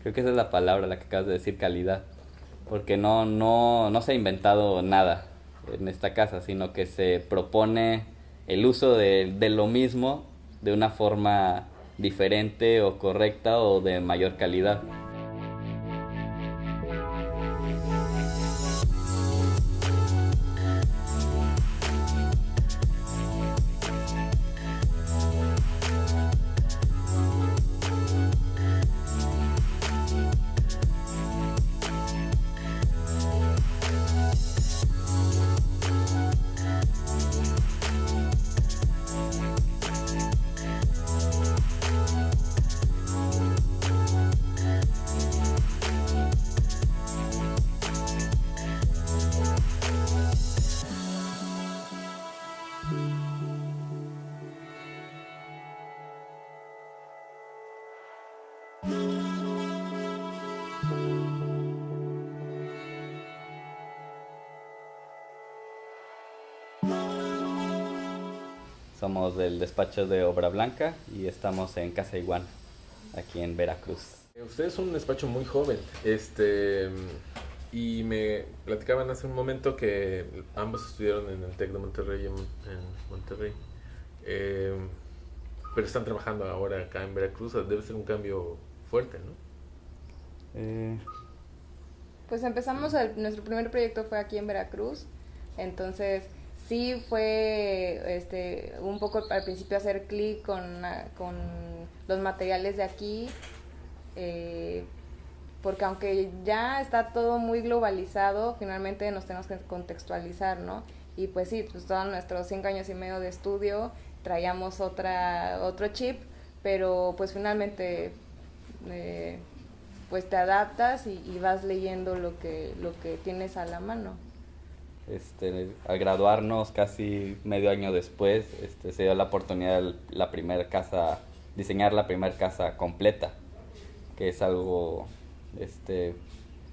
Creo que esa es la palabra, la que acabas de decir, calidad. Porque no se ha inventado nada en esta casa, sino que se propone el uso de lo mismo de una forma diferente o correcta o de mayor calidad. Somos del despacho de Obra Blanca y estamos en Casa Iguana, aquí en Veracruz. Usted es un despacho muy joven, y me platicaban hace un momento que ambos estudiaron en el TEC de Monterrey, en Monterrey, eh, pero están trabajando ahora acá en Veracruz. Debe ser un cambio fuerte, ¿no? Eh, Pues empezamos, nuestro primer proyecto fue aquí en Veracruz, entonces sí fue un poco al principio hacer clic con los materiales de aquí, eh, porque aunque ya está todo muy globalizado, finalmente nos tenemos que contextualizar, ¿no? Y pues sí, pues todos nuestros 5 años y medio de estudio traíamos otro chip, pero pues finalmente eh, pues te adaptas y vas leyendo lo que tienes a la mano. Al graduarnos casi medio año después, se dio la oportunidad de la primera casa, diseñar la primera casa completa, que es algo,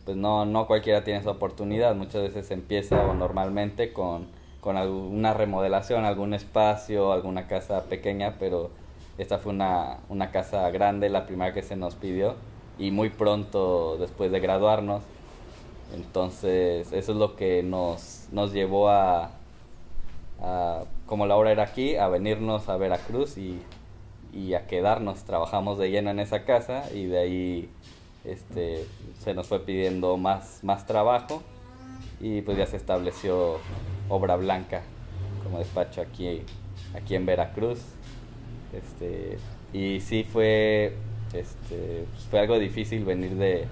pues no cualquiera tiene esa oportunidad. Muchas veces se empieza o normalmente con alguna remodelación, algún espacio, alguna casa pequeña, pero esta fue una casa grande, la primera que se nos pidió, y muy pronto después de graduarnos. Entonces eso es lo que nos llevó como la obra era aquí, a venirnos a Veracruz y a quedarnos. Trabajamos de lleno en esa casa y de ahí se nos fue pidiendo más trabajo y pues ya se estableció Obra Blanca como despacho aquí en Veracruz. Y sí fue algo difícil venir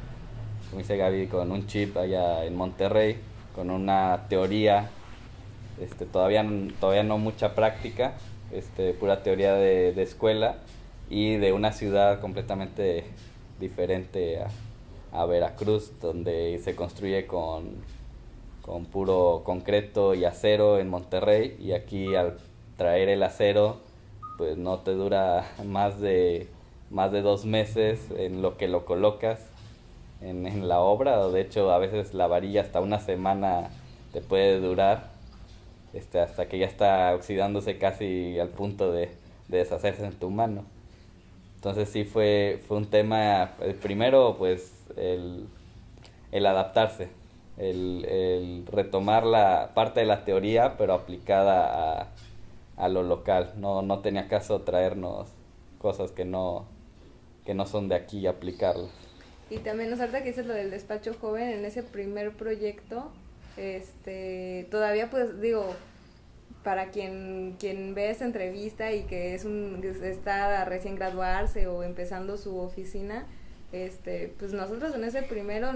como dice Gaby, con un chip allá en Monterrey, con una teoría, todavía no mucha práctica, pura teoría de escuela y de una ciudad completamente diferente a Veracruz, donde se construye con puro concreto y acero en Monterrey, y aquí al traer el acero pues no te dura más de 2 meses en lo que lo colocas en la obra, o de hecho a veces la varilla hasta una semana te puede durar, hasta que ya está oxidándose casi al punto de deshacerse en tu mano. Entonces sí fue un tema, el primero pues el adaptarse, el retomar la parte de la teoría pero aplicada a lo local. No tenía caso traernos cosas que no son de aquí y aplicarlas. Y también nos falta que dices lo del despacho joven en ese primer proyecto, todavía pues digo, para quien ve esta entrevista y que está recién graduarse o empezando su oficina, pues nosotros en ese primero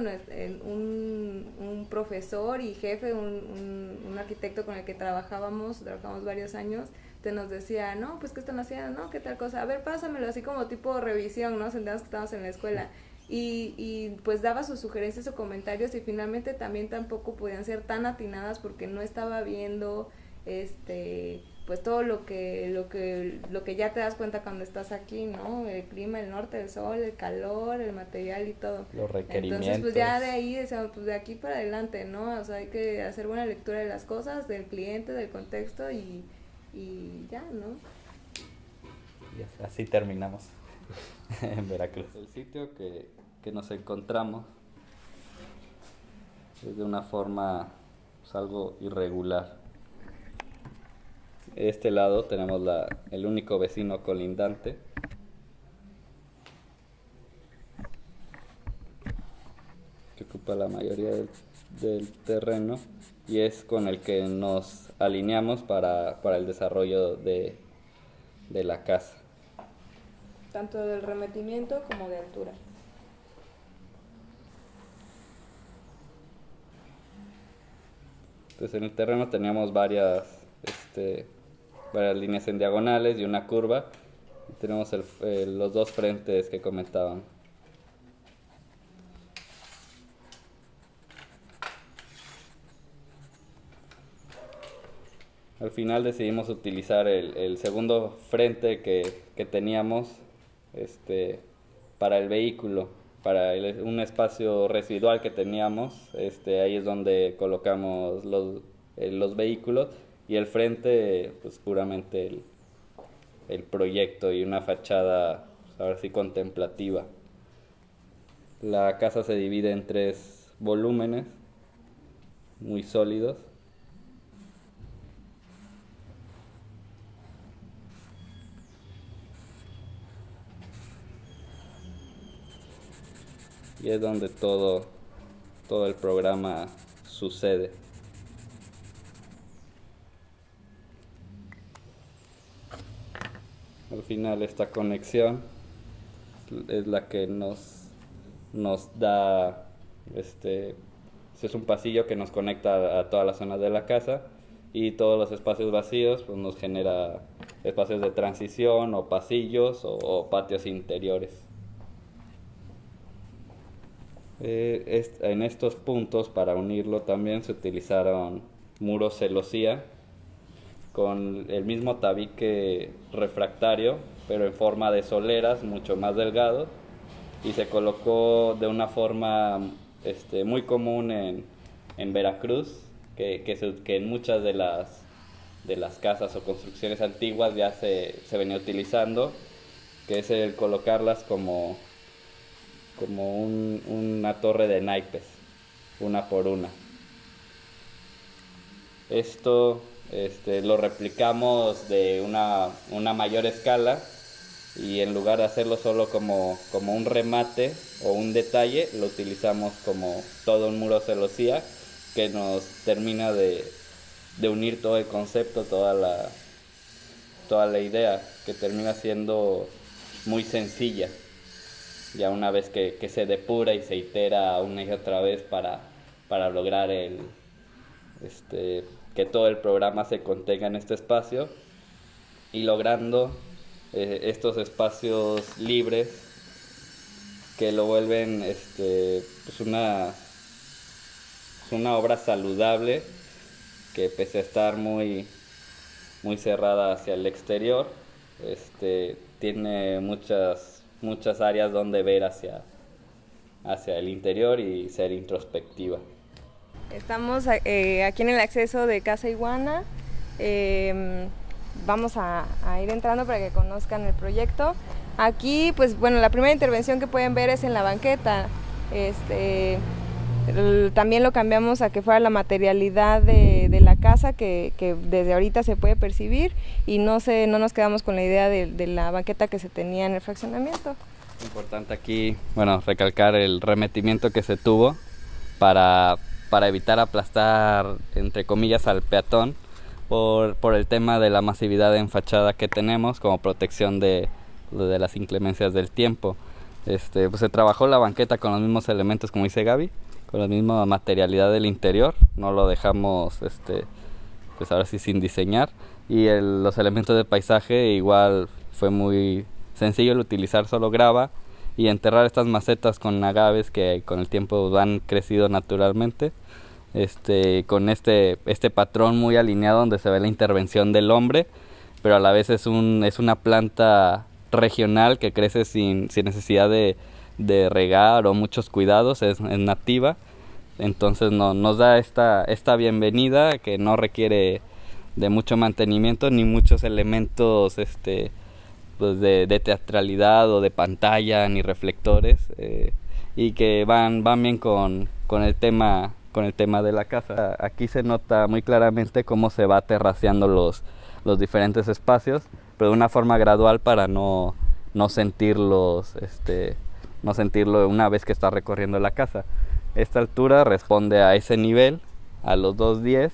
un profesor y jefe, un arquitecto con el que trabajamos varios años, te nos decía, no, pues qué están haciendo, no, qué tal cosa, a ver, pásamelo, así como tipo revisión, ¿no? Sentíamos que estábamos en la escuela. Y pues daba sus sugerencias o comentarios y finalmente también tampoco podían ser tan atinadas porque no estaba viendo pues todo lo que ya te das cuenta cuando estás aquí, ¿no? El clima, el norte, el sol, el calor, el material y todo. Los requerimientos. Entonces, pues ya de ahí, pues de aquí para adelante, ¿no? O sea, hay que hacer buena lectura de las cosas, del cliente, del contexto y ya, ¿no? Y así terminamos en Veracruz. El sitio que que nos encontramos. Es de una forma pues, algo irregular. De este lado tenemos el único vecino colindante, que ocupa la mayoría del terreno y es con el que nos alineamos para el desarrollo de la casa. Tanto del remetimiento como de altura. Entonces en el terreno teníamos varias líneas en diagonales y una curva. Y tenemos los dos frentes que comentaban. Al final decidimos utilizar el segundo frente que teníamos para el vehículo, para un espacio residual que teníamos. Ahí es donde colocamos los vehículos y el frente, pues puramente el proyecto y una fachada, pues, ahora sí contemplativa. La casa se divide en 3 volúmenes muy sólidos. Y es donde todo el programa sucede. Al final esta conexión es la que nos da, es un pasillo que nos conecta a todas las zonas de la casa, y todos los espacios vacíos pues nos genera espacios de transición o pasillos o patios interiores. En estos puntos, para unirlo también se utilizaron muros celosía con el mismo tabique refractario, pero en forma de soleras, mucho más delgado, y se colocó de una forma muy común en Veracruz, que en muchas de las casas o construcciones antiguas ya se venía utilizando, que es el colocarlas como una torre de naipes, una por una. Esto lo replicamos de una mayor escala, y en lugar de hacerlo solo como un remate o un detalle, lo utilizamos como todo un muro celosía que nos termina de unir todo el concepto, toda la idea, que termina siendo muy sencilla. Ya una vez que se depura y se itera una y otra vez para lograr que todo el programa se contenga en este espacio, y logrando estos espacios libres que lo vuelven pues una obra saludable, que pese a estar muy cerrada hacia el exterior, tiene muchas áreas donde ver hacia el interior y ser introspectiva. Estamos aquí en el acceso de Casa Iguana. Vamos a ir entrando para que conozcan el proyecto. Aquí, pues bueno, la primera intervención que pueden ver es en la banqueta. También lo cambiamos a que fuera la materialidad de la casa, que desde ahorita se puede percibir, y no nos quedamos con la idea de la banqueta que se tenía en el fraccionamiento. Importante aquí, recalcar el remetimiento que se tuvo para evitar aplastar, entre comillas, al peatón por el tema de la masividad en fachada que tenemos, como protección de las inclemencias del tiempo. Pues se trabajó la banqueta con los mismos elementos, como dice Gaby, con la misma materialidad del interior, no lo dejamos pues ahora sí sin diseñar, y los elementos de paisaje igual fue muy sencillo el utilizar solo grava y enterrar estas macetas con agaves que con el tiempo han crecido naturalmente, con este patrón muy alineado donde se ve la intervención del hombre, pero a la vez es una planta regional que crece sin necesidad de regar o muchos cuidados, es nativa. Entonces nos da esta bienvenida que no requiere de mucho mantenimiento ni muchos elementos pues de teatralidad o de pantalla ni reflectores, y que van bien con el tema de la casa. Aquí se nota muy claramente cómo se va terraceando los diferentes espacios, pero de una forma gradual para no sentirlo una vez que está recorriendo la casa. Esta altura responde a ese nivel, a los 210,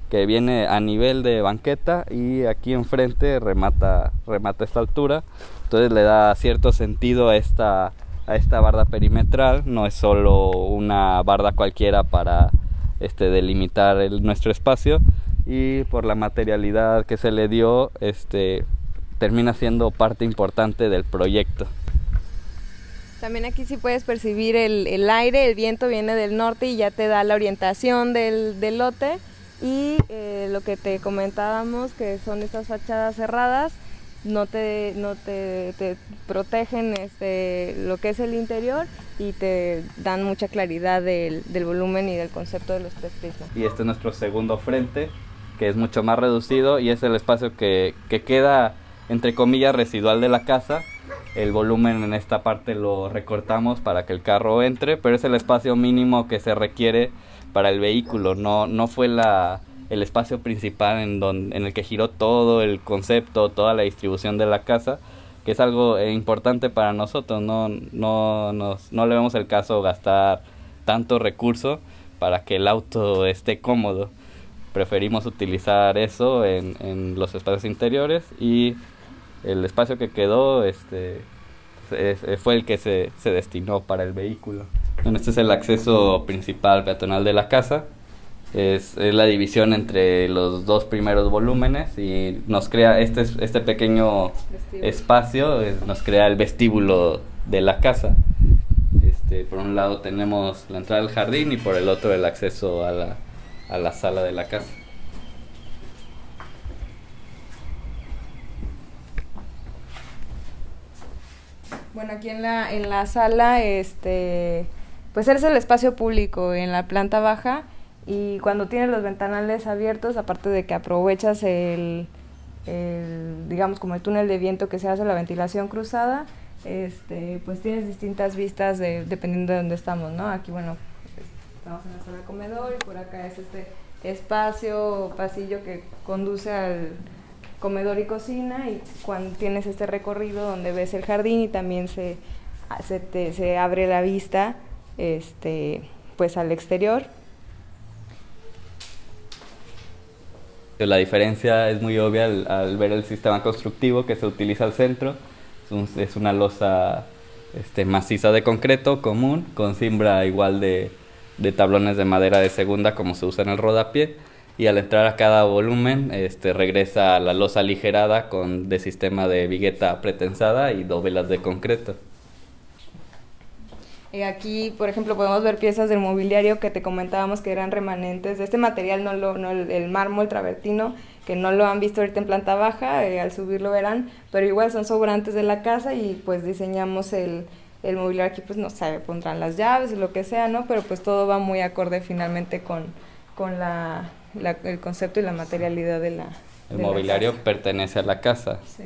que viene a nivel de banqueta, y aquí enfrente remata esta altura. Entonces le da cierto sentido a esta barda perimetral. No es solo una barda cualquiera para delimitar nuestro espacio, y por la materialidad que se le dio, termina siendo parte importante del proyecto. También aquí sí puedes percibir el aire, el viento viene del norte y ya te da la orientación del lote, y lo que te comentábamos, que son estas fachadas cerradas, no te protegen lo que es el interior, y te dan mucha claridad del volumen y del concepto de los tres prismas. Y este es nuestro segundo frente, que es mucho más reducido, y es el espacio que queda, entre comillas, residual de la casa. El volumen en esta parte lo recortamos para que el carro entre, pero es el espacio mínimo que se requiere para el vehículo. No fue el espacio principal en el que giró todo el concepto, toda la distribución de la casa, que es algo importante para nosotros. No le vemos el caso gastar tanto recurso para que el auto esté cómodo. Preferimos utilizar eso en los espacios interiores, y el espacio que quedó fue el que se destinó para el vehículo. Bueno, este es el acceso principal peatonal de la casa. Es la división entre los dos primeros volúmenes, y nos crea este pequeño espacio, nos crea el vestíbulo de la casa. Por un lado tenemos la entrada al jardín, y por el otro el acceso a la sala de la casa. Bueno, aquí en la sala, pues es el espacio público en la planta baja, y cuando tienes los ventanales abiertos, aparte de que aprovechas digamos, como el túnel de viento que se hace, la ventilación cruzada, pues tienes distintas vistas dependiendo de dónde estamos, ¿no? Aquí, bueno, estamos en la sala de comedor, y por acá es este espacio, pasillo que conduce al comedor y cocina, y cuando tienes este recorrido donde ves el jardín, y también se abre la vista pues al exterior. La diferencia es muy obvia al ver el sistema constructivo que se utiliza al centro. Es una losa maciza de concreto común, con cimbra igual de tablones de madera de segunda como se usa en el rodapié, y al entrar a cada volumen regresa a la losa aligerada de sistema de vigueta pretensada y dovelas de concreto. Aquí, por ejemplo, podemos ver piezas del mobiliario que te comentábamos que eran remanentes de este material, el mármol travertino, que no lo han visto ahorita en planta baja, al subir lo verán, pero igual son sobrantes de la casa, y pues diseñamos el mobiliario aquí, pues no sé, pondrán las llaves, lo que sea, ¿no? Pero pues todo va muy acorde finalmente con el concepto y la materialidad de la El mobiliario pertenece a la casa, sí.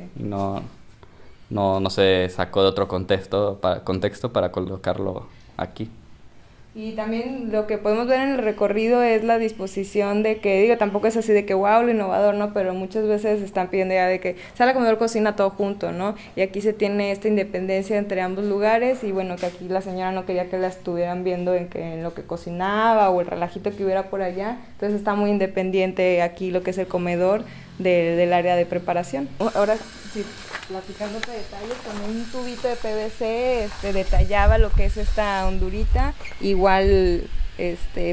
No se sacó de otro contexto para colocarlo aquí. Y también lo que podemos ver en el recorrido es la disposición de que, tampoco es así de que wow, lo innovador, ¿no? Pero muchas veces están pidiendo ya de que sala, comedor, cocina, todo junto, ¿no? Y aquí se tiene esta independencia entre ambos lugares, y bueno, que aquí la señora no quería que la estuvieran viendo en lo que cocinaba o el relajito que hubiera por allá. Entonces está muy independiente aquí lo que es el comedor del área de preparación. Ahora sí, platicándote detalles, con un tubito de PVC detallaba lo que es esta hondurita, igual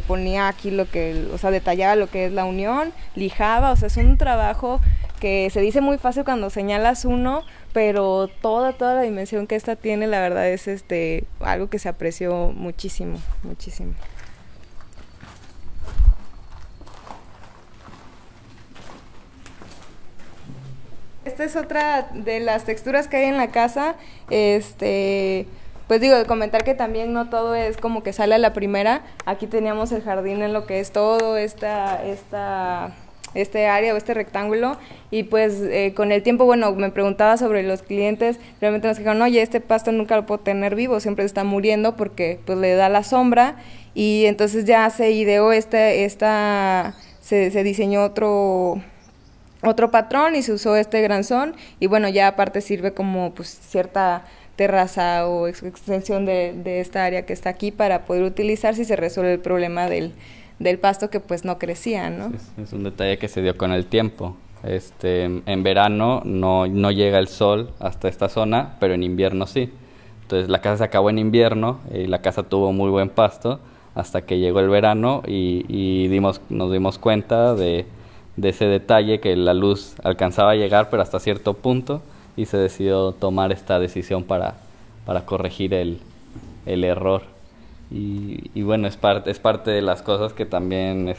ponía aquí detallaba lo que es la unión, lijaba, es un trabajo que se dice muy fácil cuando señalas uno, pero toda la dimensión que esta tiene, la verdad es algo que se apreció muchísimo. Esta es otra de las texturas que hay en la casa, pues comentar que también no todo es como que sale a la primera. Aquí teníamos el jardín en lo que es todo esta este área o este rectángulo, y pues con el tiempo, bueno, me preguntaba sobre los clientes, realmente nos dijeron, oye, este pasto nunca lo puedo tener vivo, siempre está muriendo porque pues le da la sombra, y entonces ya se ideó se diseñó otro patrón y se usó este granzón, y bueno, ya aparte sirve como pues cierta terraza o extensión de esta área que está aquí para poder utilizar si se resuelve el problema del pasto que pues no crecía, ¿no? Es un detalle que se dio con el tiempo. En verano no llega el sol hasta esta zona, pero en invierno sí. Entonces la casa se acabó en invierno y la casa tuvo muy buen pasto hasta que llegó el verano y nos dimos cuenta de ese detalle, que la luz alcanzaba a llegar pero hasta cierto punto, y se decidió tomar esta decisión para corregir el error. Y bueno, es parte de las cosas que también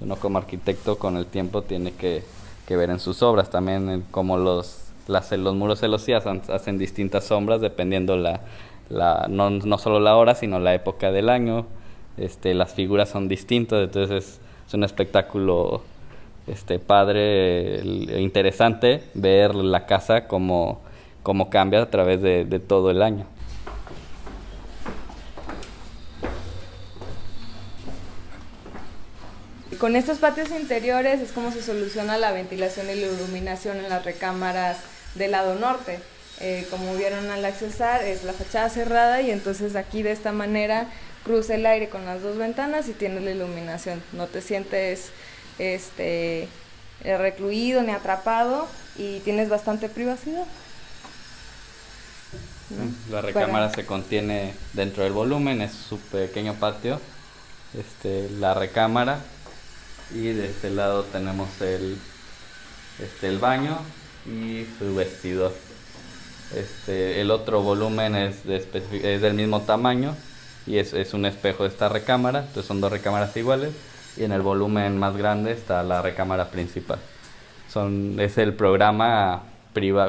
uno como arquitecto con el tiempo tiene que ver en sus obras. También como los muros celosías hacen distintas sombras dependiendo no solo la hora, sino la época del año. Las figuras son distintas, entonces es un espectáculo padre, interesante ver la casa como cambia a través de todo el año. Con estos patios interiores es como se soluciona la ventilación y la iluminación en las recámaras del lado norte. Como vieron al accesar, es la fachada cerrada, y entonces aquí de esta manera cruza el aire con las dos ventanas y tienes la iluminación. No te sientes recluido ni atrapado y tienes bastante privacidad, ¿no? La recámara se contiene dentro del volumen, es su pequeño patio, la recámara, y de este lado tenemos el baño y su vestidor. El otro volumen es del mismo tamaño y es un espejo de esta recámara, entonces son dos recámaras iguales, y en el volumen más grande está la recámara principal. Es el programa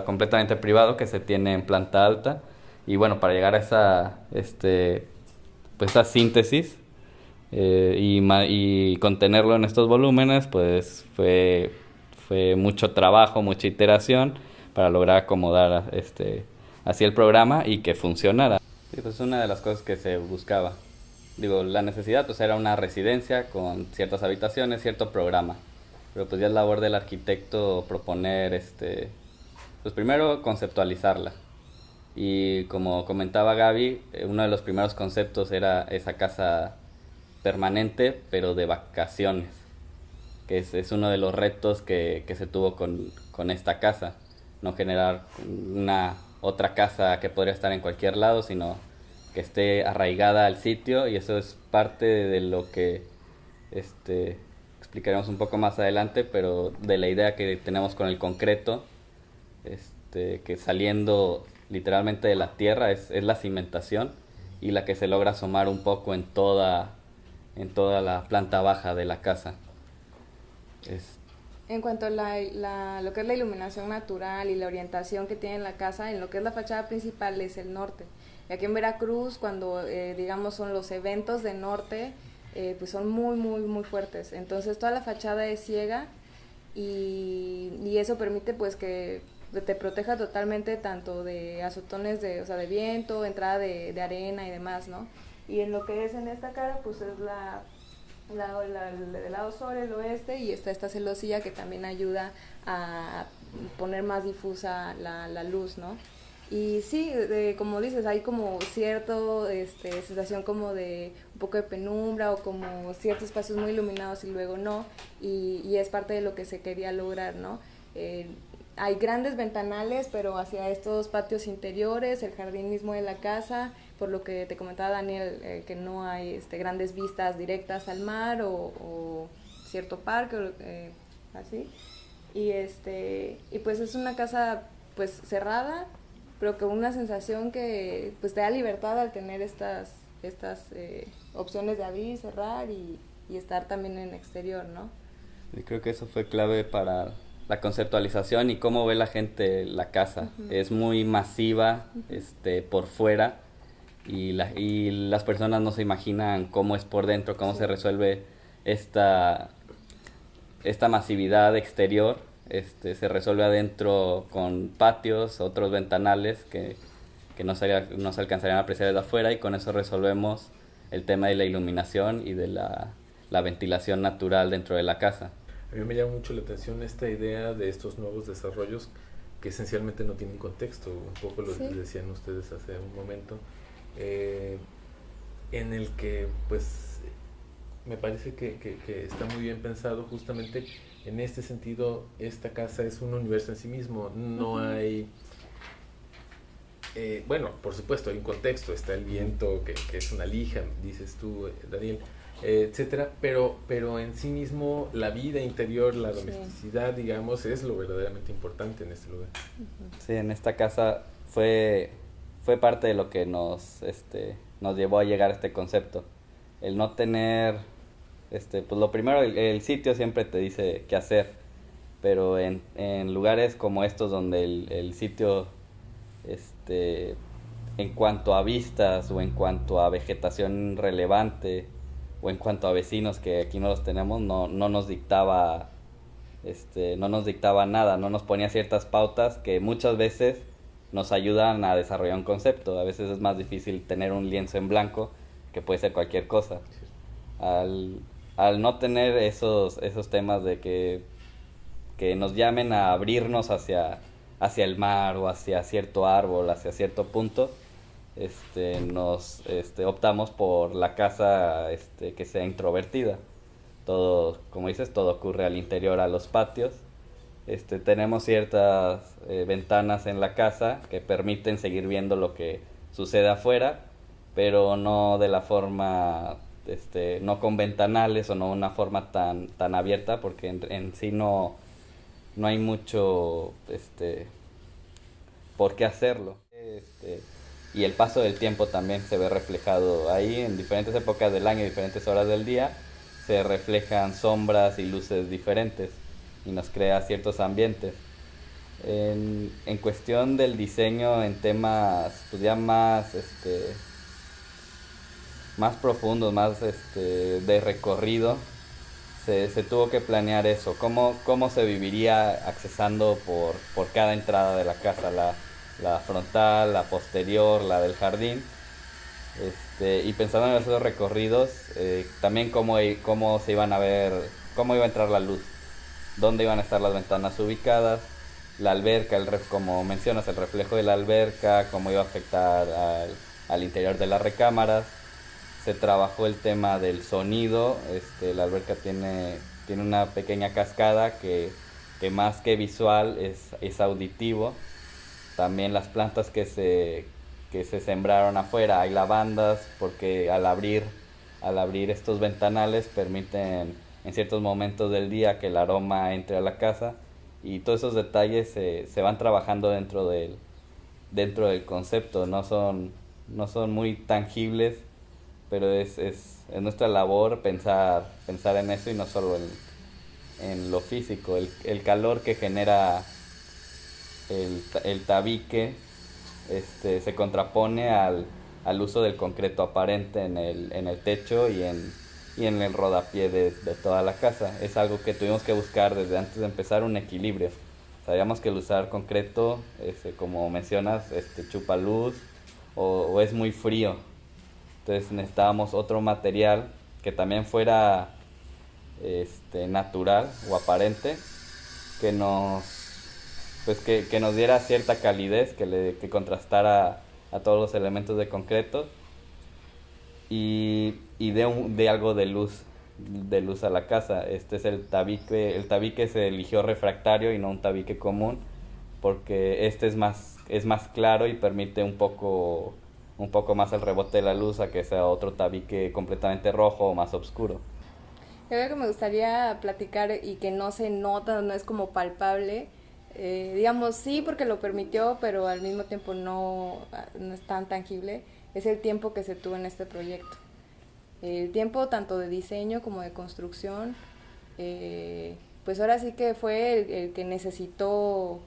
completamente privado que se tiene en planta alta, y bueno, para llegar a esa síntesis y contenerlo en estos volúmenes, pues fue mucho trabajo, mucha iteración para lograr acomodar así el programa y que funcionara. Sí, pues es una de las cosas que se buscaba. La necesidad pues era una residencia con ciertas habitaciones, cierto programa, pero pues ya es labor del arquitecto proponer, pues primero conceptualizarla, y como comentaba Gaby, uno de los primeros conceptos era esa casa permanente pero de vacaciones, que es uno de los retos que se tuvo con esta casa, no generar una otra casa que podría estar en cualquier lado, sino que esté arraigada al sitio, y eso es parte de lo que explicaremos un poco más adelante, pero de la idea que tenemos con el concreto, que saliendo literalmente de la tierra es la cimentación, y la que se logra asomar un poco en toda la planta baja de la casa. En cuanto a lo que es la iluminación natural y la orientación que tiene la casa, en lo que es la fachada principal es el norte. Y aquí en Veracruz, cuando digamos son los eventos de norte, pues son muy, muy, muy fuertes. Entonces toda la fachada es ciega, y eso permite pues que te proteja totalmente tanto de azotones de viento, entrada de arena y demás, ¿no? Y en lo que es en esta cara, pues es del lado sur, el oeste, y está esta celosía que también ayuda a poner más difusa la luz, ¿no? Y sí, como dices, hay como cierto sensación como de un poco de penumbra, o como ciertos espacios muy iluminados y luego no, y es parte de lo que se quería lograr, ¿no? Hay grandes ventanales, pero hacia estos patios interiores, el jardín mismo de la casa, por lo que te comentaba Daniel, que no hay grandes vistas directas al mar o cierto parque, así. Y pues es una casa pues cerrada, pero con una sensación que pues te da libertad al tener estas opciones de abrir y cerrar y estar también en exterior, ¿no? Y creo que eso fue clave para la conceptualización y cómo ve la gente la casa. Uh-huh. Es muy masiva, por fuera, y las personas no se imaginan cómo es por dentro, cómo se resuelve esta esta masividad exterior se resuelve adentro con patios, otros ventanales que no se alcanzarían a apreciar desde afuera, y con eso resolvemos el tema de la iluminación y de la ventilación natural dentro de la casa. A mí me llama mucho la atención esta idea de estos nuevos desarrollos que esencialmente no tienen contexto, un poco lo Sí. decían ustedes hace un momento, en el que pues me parece que está muy bien pensado justamente en este sentido. Esta casa es un universo en sí mismo, no hay... bueno, por supuesto hay un contexto, está el viento que es una lija, dices tú, Daniel, etcétera, pero en sí mismo la vida interior, la domesticidad, digamos, es lo verdaderamente importante en este lugar. Sí, en esta casa fue parte de lo que nos llevó a llegar a este concepto. El no tener, pues lo primero, el sitio siempre te dice qué hacer, pero en lugares como estos donde el sitio, en cuanto a vistas o en cuanto a vegetación relevante o en cuanto a vecinos, que aquí no los tenemos, no nos dictaba nada, no nos ponía ciertas pautas que muchas veces nos ayudan a desarrollar un concepto. A veces es más difícil tener un lienzo en blanco, que puede ser cualquier cosa. Al no tener esos temas de que nos llamen a abrirnos hacia el mar o hacia cierto árbol, hacia cierto punto, optamos por la casa que sea introvertida. Todo, como dices, todo ocurre al interior, a los patios. Tenemos ciertas ventanas en la casa que permiten seguir viendo lo que sucede afuera, pero no de la forma, no con ventanales o no una forma tan abierta, porque en sí no hay mucho por qué hacerlo. Y el paso del tiempo también se ve reflejado ahí en diferentes épocas del año, diferentes horas del día. Se reflejan sombras y luces diferentes y nos crea ciertos ambientes. En cuestión del diseño, en temas pues ya más profundos, más de recorrido, se tuvo que planear eso, cómo se viviría accesando por cada entrada de la casa, la frontal, la posterior, la del jardín. Y pensando en esos recorridos, también cómo se iban a ver, cómo iba a entrar la luz, dónde iban a estar las ventanas ubicadas, la alberca, como mencionas, el reflejo de la alberca, cómo iba a afectar al interior de las recámaras. Se trabajó el tema del sonido. La alberca tiene una pequeña cascada que más que visual es auditivo. También las plantas que se sembraron afuera, hay lavandas, porque al abrir estos ventanales permiten en ciertos momentos del día que el aroma entre a la casa, y todos esos detalles se van trabajando dentro del concepto. No son muy tangibles, pero es nuestra labor pensar en eso, y no solo en lo físico. El calor que genera el tabique se contrapone al uso del concreto aparente en el techo y en el rodapié de toda la casa. Es algo que tuvimos que buscar desde antes de empezar, un equilibrio. Sabíamos que el usar concreto, como mencionas, chupa luz o es muy frío. Entonces necesitábamos otro material que también fuera natural o aparente, que nos diera cierta calidez, que contrastara a todos los elementos de concreto, y de algo de luz a la casa. Este es el tabique se eligió refractario y no un tabique común, porque es más claro y permite un poco más el rebote de la luz a que sea otro tabique completamente rojo o más oscuro. Algo que me gustaría platicar y que no se nota, no es como palpable, digamos sí porque lo permitió, pero al mismo tiempo no es tan tangible, es el tiempo que se tuvo en este proyecto. El tiempo tanto de diseño como de construcción, pues ahora sí que fue el que necesitó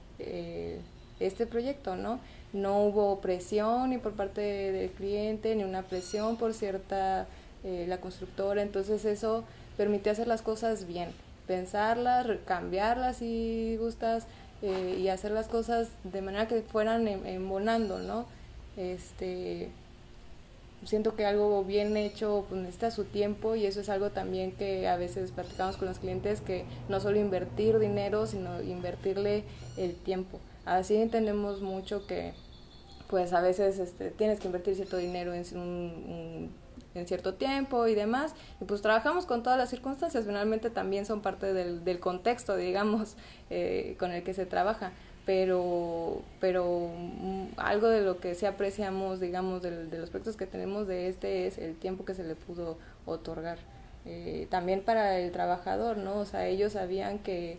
este proyecto, ¿no? No hubo presión ni por parte del cliente, ni una presión por la constructora, entonces eso permitió hacer las cosas bien. pensarlas, cambiarlas si gustas, y hacer las cosas de manera que fueran embonando, ¿no? Siento que algo bien hecho pues necesita su tiempo, y eso es algo también que a veces platicamos con los clientes, que no solo invertir dinero, sino invertirle el tiempo. Así entendemos mucho que pues a veces tienes que invertir cierto dinero en cierto tiempo y demás, y pues trabajamos con todas las circunstancias, finalmente también son parte del contexto, digamos, con el que se trabaja, pero algo de lo que sí apreciamos, digamos, de los proyectos que tenemos de es el tiempo que se le pudo otorgar. También para el trabajador, ¿no? O sea, ellos sabían que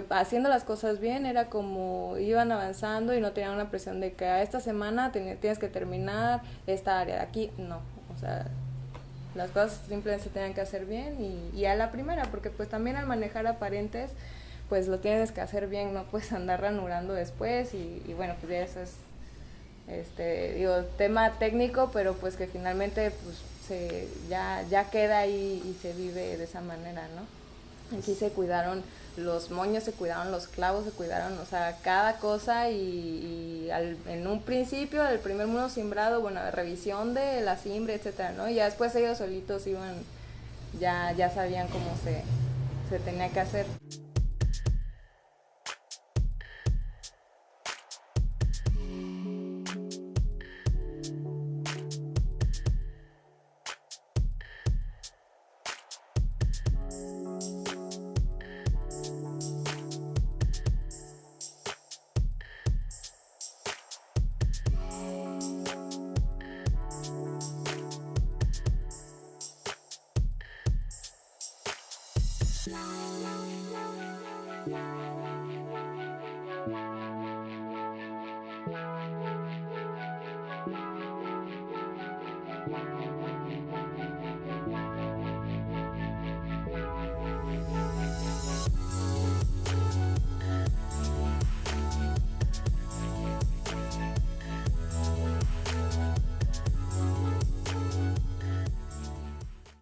haciendo las cosas bien era como iban avanzando y no tenían una presión de que a esta semana tienes que terminar esta área de aquí, no, o sea, las cosas simplemente se tenían que hacer bien, y a la primera, porque pues también al manejar aparentes pues lo tienes que hacer bien, no puedes andar ranurando después, y bueno, pues ya eso es digo, tema técnico, pero pues que finalmente pues ya queda ahí y se vive de esa manera, ¿no? Aquí se cuidaron los moños, se cuidaron los clavos, se cuidaron, o sea, cada cosa, y en un principio, el primer mundo simbrado, bueno, revisión de la simbre, etcétera, ¿no? Y ya después ellos solitos iban, ya sabían cómo se tenía que hacer.